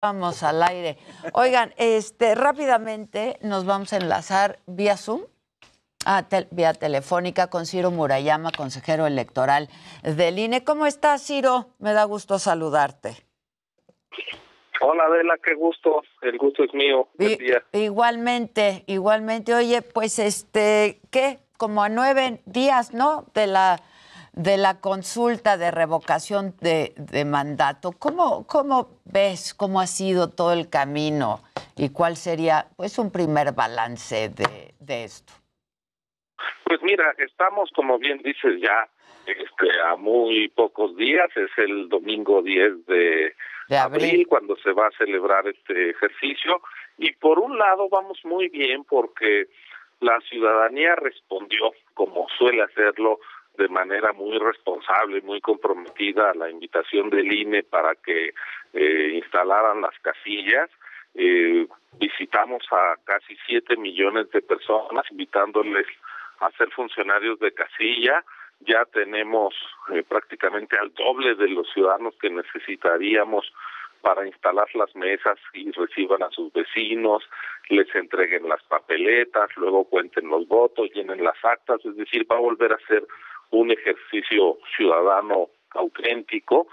Vamos al aire. Oigan, rápidamente nos vamos a enlazar vía Zoom, vía telefónica con Ciro Murayama, consejero electoral del INE. ¿Cómo estás, Ciro? Me da gusto saludarte. Hola, Adela, qué gusto. El gusto es mío. Buen día. Igualmente. Oye, pues ¿qué? Como a 9 días, ¿no? De la consulta de revocación de mandato. ¿Cómo ves cómo ha sido todo el camino y cuál sería, pues, un primer balance de esto? Pues mira, estamos, como bien dices, ya a muy pocos días. Es el domingo 10 de abril cuando se va a celebrar este ejercicio. Y por un lado vamos muy bien porque la ciudadanía respondió, como suele hacerlo, de manera muy responsable, muy comprometida a la invitación del INE para que instalaran las casillas. Visitamos a casi 7 millones de personas, invitándoles a ser funcionarios de casilla. Ya tenemos prácticamente al doble de los ciudadanos que necesitaríamos para instalar las mesas y reciban a sus vecinos, les entreguen las papeletas, luego cuenten los votos, llenen las actas. Es decir, va a volver a ser un ejercicio ciudadano auténtico,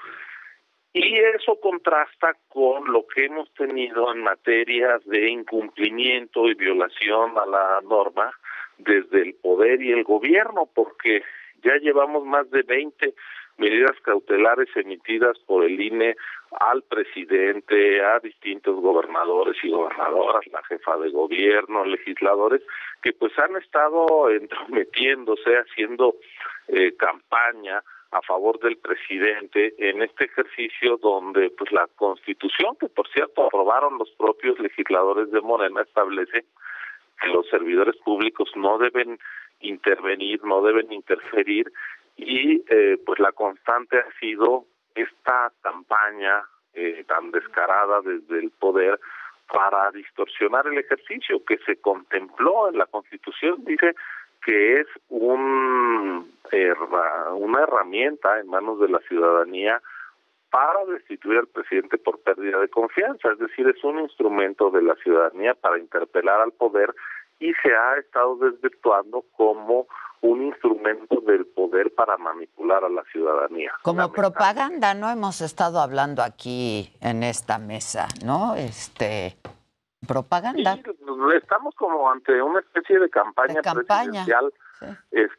y eso contrasta con lo que hemos tenido en materias de incumplimiento y violación a la norma desde el poder y el gobierno, porque ya llevamos más de 20 medidas cautelares emitidas por el INE al presidente, a distintos gobernadores y gobernadoras, la jefa de gobierno, legisladores, que pues han estado entrometiéndose, haciendo campaña a favor del presidente en este ejercicio donde pues la Constitución, que por cierto aprobaron los propios legisladores de Morena, establece que los servidores públicos no deben intervenir, no deben interferir, y pues la constante ha sido esta campaña tan descarada desde el poder para distorsionar el ejercicio que se contempló en la Constitución. Dice que es una herramienta en manos de la ciudadanía para destituir al presidente por pérdida de confianza, es decir, es un instrumento de la ciudadanía para interpelar al poder, y se ha estado desvirtuando como un instrumento del poder para manipular a la ciudadanía. Como propaganda, ¿no? Hemos estado hablando aquí en esta mesa, ¿no? Propaganda. Sí, estamos como ante una especie de campaña presidencial. Sí.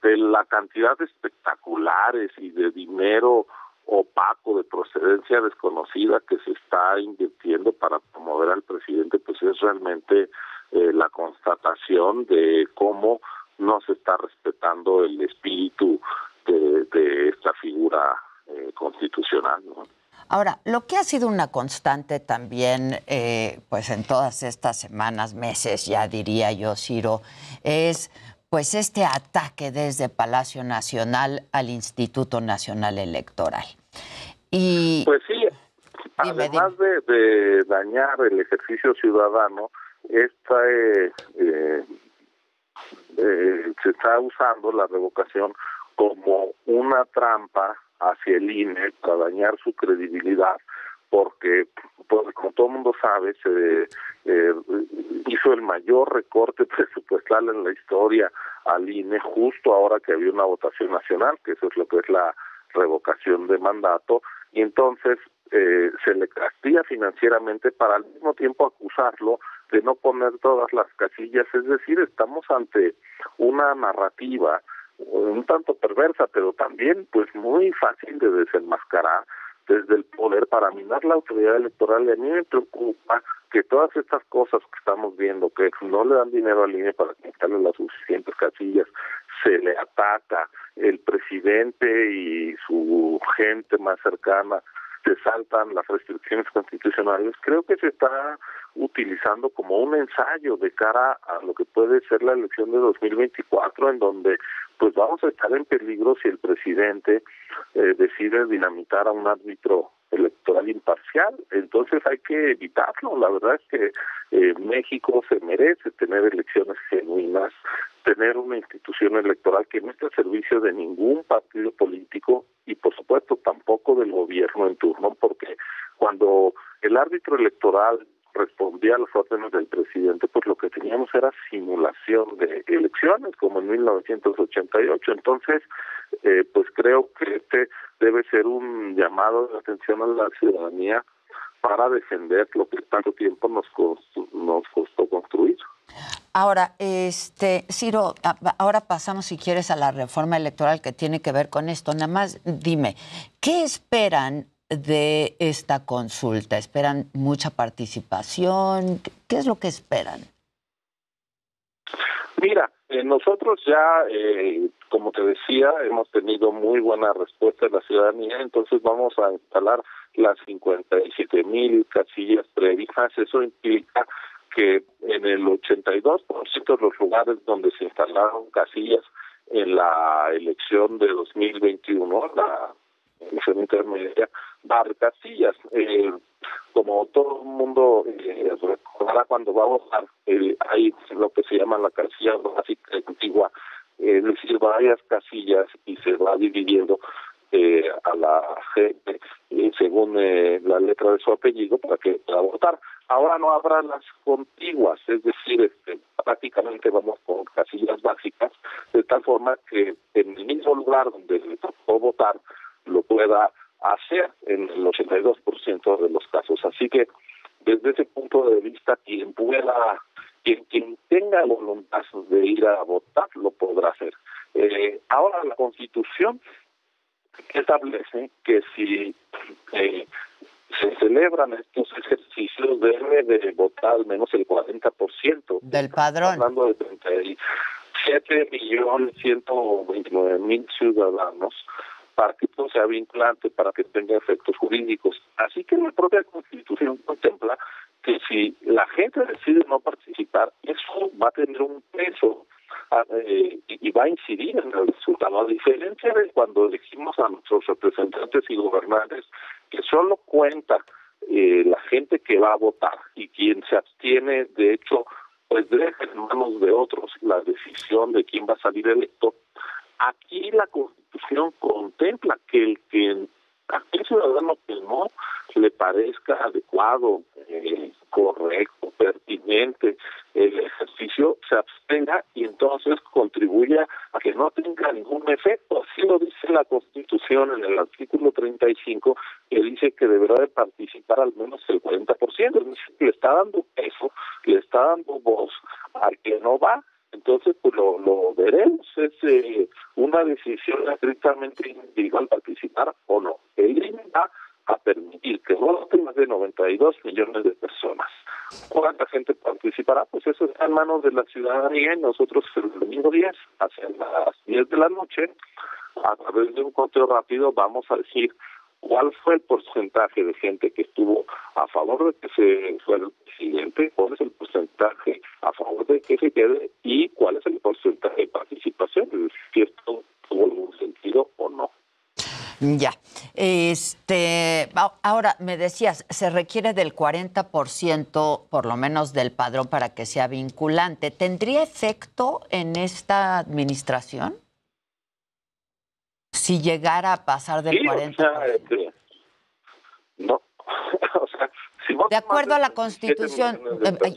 La cantidad de espectaculares y de dinero opaco de procedencia desconocida que se está invirtiendo para promover al presidente, pues es realmente la constatación de cómo no se está respetando el espíritu de esta figura constitucional, ¿no? Ahora, lo que ha sido una constante también, pues en todas estas semanas, meses, ya diría yo, Ciro, es pues este ataque desde Palacio Nacional al Instituto Nacional Electoral. Y pues sí, además de dañar el ejercicio ciudadano, se está usando la revocación como una trampa hacia el INE para dañar su credibilidad, porque, pues, como todo el mundo sabe, se hizo el mayor recorte presupuestal en la historia al INE justo ahora que había una votación nacional, que eso es lo que es la revocación de mandato, y entonces se le castiga financieramente para al mismo tiempo acusarlo de no poner todas las casillas. Es decir, estamos ante una narrativa un tanto perversa, pero también pues muy fácil de desenmascarar desde el poder para minar la autoridad electoral. Y a mí me preocupa que todas estas cosas que estamos viendo, que no le dan dinero al INE para quitarle las suficientes casillas, se le ataca, el presidente y su gente más cercana se saltan las restricciones constitucionales. Creo que se está utilizando como un ensayo de cara a lo que puede ser la elección de 2024, en donde pues vamos a estar en peligro si el presidente decide dinamitar a un árbitro electoral imparcial. Entonces hay que evitarlo. La verdad es que México se merece tener elecciones genuinas, tener una institución electoral que no esté al servicio de ningún partido político y por supuesto tampoco del gobierno en turno, porque cuando el árbitro electoral respondía a los órdenes del presidente, pues lo que teníamos era simulación de elecciones, como en 1988. Entonces, pues creo que este debe ser un llamado de atención a la ciudadanía para defender lo que tanto tiempo nos costó construir. Ahora, Ciro, ahora pasamos, si quieres, a la reforma electoral que tiene que ver con esto. Nada más dime, ¿qué esperan de esta consulta? ¿Esperan mucha participación? ¿Qué es lo que esperan? Mira, nosotros ya, como te decía, hemos tenido muy buena respuesta de la ciudadanía, entonces vamos a instalar las 57,000 casillas previstas. Eso implica que en el 82% de los lugares donde se instalaron casillas en la elección de 2021, la elección intermedia, va a haber casillas. Como todo el mundo recordará, cuando va a votar, hay lo que se llama la casilla básica antigua, es decir, varias casillas y se va dividiendo a la gente según la letra de su apellido para que pueda votar. Ahora no habrá las contiguas, es decir, prácticamente vamos con casillas básicas, de tal forma que en el mismo lugar donde le tocó votar lo pueda hacer en el 82% de los casos. Así que desde ese punto de vista, quien tenga voluntad de ir a votar lo podrá hacer. Ahora la Constitución establece que si se celebran estos ejercicios debe de votar al menos el 40% del padrón. Hablando de 37,129,000 ciudadanos para que esto sea vinculante, para que tenga efectos jurídicos. Así que la propia Constitución contempla que si la gente decide no participar, eso va a tener un peso y va a incidir en el resultado, a diferencia de cuando elegimos a nuestros representantes y gobernantes, que solo cuenta la gente que va a votar y quien se abstiene, de hecho, pues deja en manos de otros la decisión de quién va a salir electo. Aquí la Constitución contempla que aquel ciudadano que no le parezca adecuado, correcto, pertinente el ejercicio, se abstenga y entonces contribuya a que no tenga ningún efecto. Así lo dice la Constitución en el artículo 35, que dice que deberá de participar al menos el 40%. Es decir, le está dando peso, le está dando voz al que no va. Entonces, pues lo veremos. Es una decisión estrictamente individual participar o no. El INE va a permitir que voten más de 92 millones de personas. ¿Cuánta gente participará? Pues eso está en manos de la ciudadanía y nosotros el domingo 10, hacia las 10 de la noche, a través de un conteo rápido, vamos a decir cuál fue el porcentaje de gente que estuvo a favor de que se fuera el presidente, cuál es el porcentaje a favor de que se quede y cuál es el porcentaje de participación, es decir, si esto tuvo algún sentido o no. Ya. Ahora, me decías, se requiere del 40% por lo menos del padrón para que sea vinculante. ¿Tendría efecto en esta administración? Si llegara a pasar del 40%. No. O sea, si de acuerdo a la Constitución,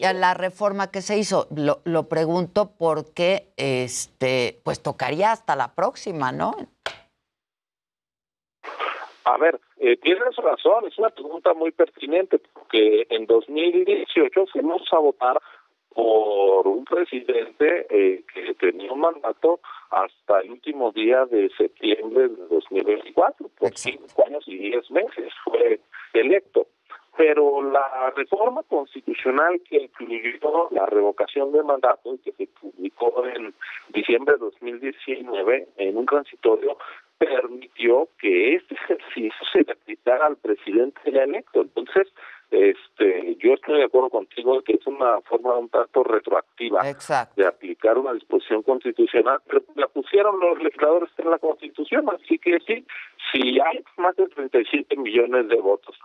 a la reforma que se hizo, lo pregunto porque pues tocaría hasta la próxima, ¿no? A ver, tienes razón, es una pregunta muy pertinente, porque en 2018 fuimos a votar por un presidente que tenía un mandato hasta el último día de septiembre de 2024, por 5 años y 10 meses fue electo. Pero la reforma constitucional que incluyó la revocación de mandato y que se publicó en diciembre de 2019 en un transitorio, permitió que este ejercicio se le aplicara al presidente ya electo. Entonces, yo estoy de acuerdo contigo de que es una forma un tanto retroactiva de aplicar una disposición constitucional, pero la pusieron los legisladores en la Constitución, así que sí, si hay más de 37 millones de votos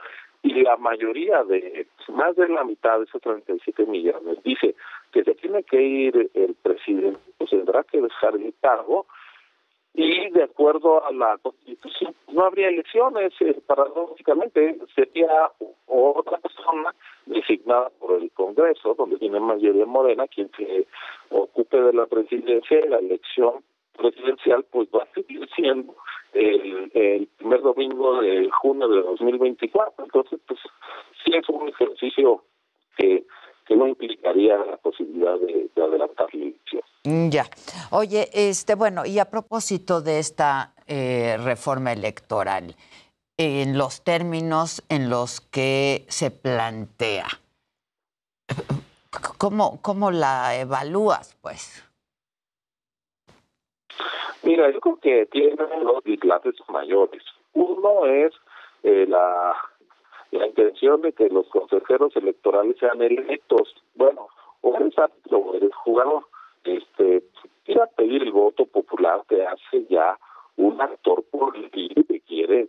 y la mayoría de, más de la mitad de esos 37 millones dice que se tiene que ir el presidente, pues tendrá que dejar el cargo. y de acuerdo a la Constitución no habría elecciones, paradójicamente sería otra persona designada por el Congreso, donde tiene mayoría Morena, quien se ocupe de la presidencia, y la elección presidencial pues va a seguir siendo el primer domingo de junio de 2024. Entonces, pues sí es un ejercicio que no implicaría la posibilidad de adelantar la elección. Ya. Oye, bueno, y a propósito de esta reforma electoral, en los términos en los que se plantea, ¿cómo la evalúas, pues? Mira, yo creo que tiene dos dislates mayores. Uno es la intención de que los consejeros electorales sean electos. Bueno, o eres árbitro o eres jugador. Ir a pedir el voto popular te hace ya un actor político que quiere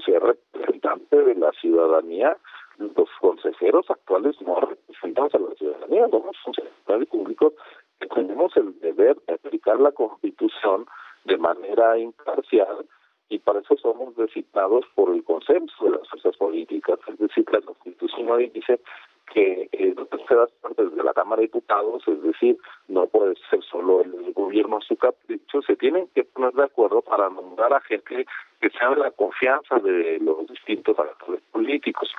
ser representante de la ciudadanía. Los consejeros actuales no representamos a la ciudadanía, somos funcionarios públicos que tenemos el deber de aplicar la Constitución de manera imparcial, y para eso somos designados por el consenso de las fuerzas políticas. Es decir, la Constitución hoy dice que dos terceras partes de la Cámara de Diputados, es decir, no puede ser solo el gobierno a su capricho, se tienen que poner de acuerdo para nombrar a gente que sea de la confianza de los distintos actores políticos.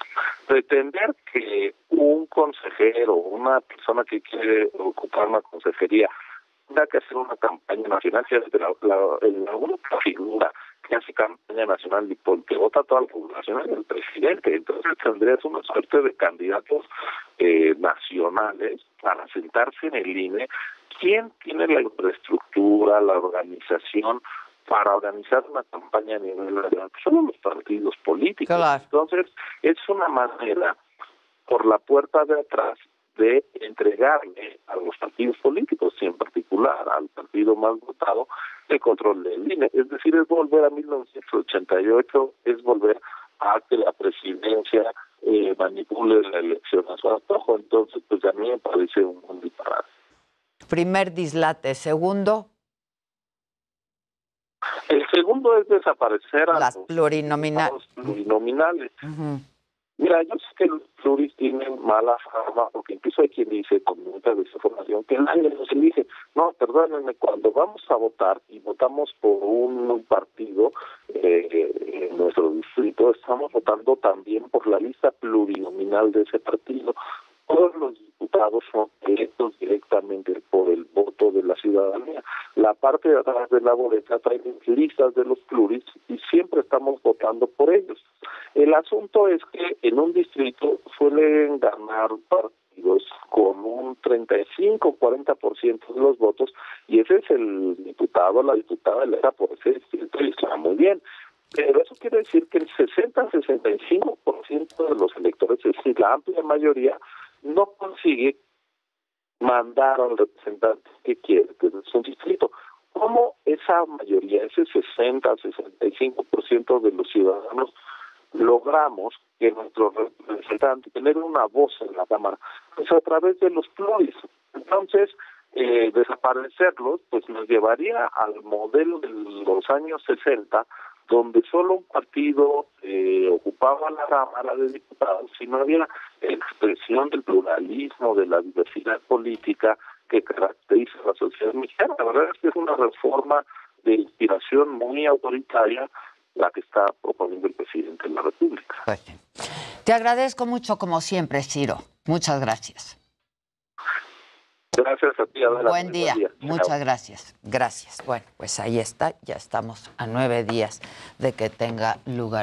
Pretender que un consejero, una persona que quiere ocupar una consejería, tenga que hacer una campaña nacional, si es la única figura que hace campaña nacional y porque vota toda la población es el presidente. Entonces tendrías una suerte de candidatos nacionales para sentarse en el INE. ¿Quién tiene la infraestructura, la organización para organizar una campaña a nivel nacional? Son los partidos políticos. Claro. Entonces es una manera por la puerta de atrás de entregarle a los partidos políticos, y en particular al partido más votado, el control del INE. Es decir, es volver a 1988, es volver a que la presidencia manipule la elección a su antojo. Entonces, pues a mí me parece un disparate. Primer dislate. Segundo. El segundo es desaparecer a las los plurinominales. Uh-huh. Mira, yo sé que los pluris tienen mala fama, porque incluso hay quien dice con mucha desinformación que nadie los elige. No, perdónenme, cuando vamos a votar y votamos por un partido en nuestro distrito, estamos votando también por la lista plurinominal de ese partido. Todos los diputados son electos directamente por el voto de la ciudadanía. La parte de atrás de la boleta trae listas de los pluris y siempre estamos votando por ellos. El asunto es que en un distrito suelen ganar partidos con un 35-40% de los votos, y ese es el diputado, la diputada electa por ese distrito, y está muy bien. Pero eso quiere decir que el 60-65% de los electores, es decir, la amplia mayoría, no consigue mandar al representante que quiere desde su distrito. ¿Cómo esa mayoría, ese 60-65% de los ciudadanos, logramos que nuestro representante tener una voz en la Cámara? Pues a través de los pluris. Entonces, desaparecerlos pues nos llevaría al modelo de los años 60, donde solo un partido ocupaba la Cámara de Diputados, y no había expresión del pluralismo, de la diversidad política que caracteriza a la sociedad mexicana. La verdad es que es una reforma de inspiración muy autoritaria la que está proponiendo el presidente de la República. Pues, te agradezco mucho, como siempre, Ciro. Muchas gracias. Gracias a ti, Adela. Buen día. Muchas gracias. Gracias. Bueno, pues ahí está. Ya estamos a 9 días de que tenga lugar.